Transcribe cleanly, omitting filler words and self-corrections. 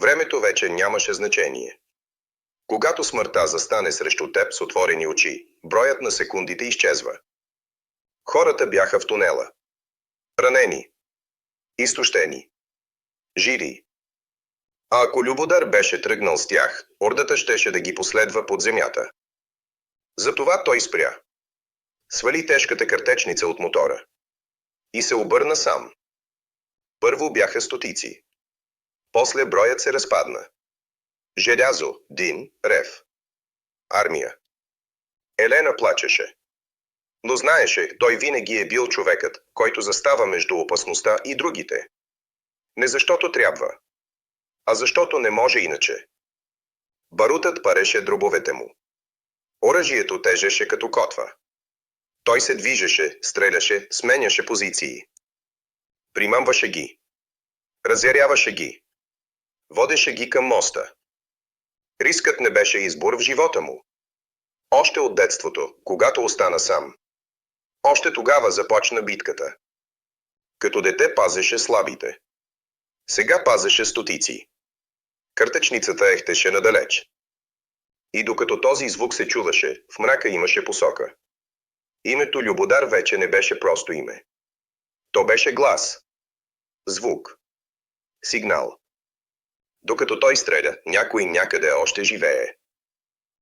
Времето вече нямаше значение. Когато смъртта застане срещу теб с отворени очи, броят на секундите изчезва. Хората бяха в тунела. Ранени. Изтощени. Живи. А ако Любодар беше тръгнал с тях, ордата щеше да ги последва под земята. Затова той спря. Свали тежката картечница от мотора. И се обърна сам. Първо бяха стотици. После броят се разпадна. Желязо, дим, рев. Армия. Елена плачеше. Но знаеше, той винаги е бил човекът, който застава между опасността и другите. Не защото трябва, а защото не може иначе. Барутът пареше дробовете му. Оръжието тежеше като котва. Той се движеше, стреляше, сменяше позиции. Примамваше ги. Разяряваше ги. Водеше ги към моста. Рискът не беше избор в живота му. Още от детството, когато остана сам. Още тогава започна битката. Като дете пазеше слабите. Сега пазеше стотици. Къртечницата ехтеше надалеч. И докато този звук се чуваше, в мрака имаше посока. Името Любодар вече не беше просто име. То беше глас. Звук. Сигнал. Докато той стреля, някой някъде още живее.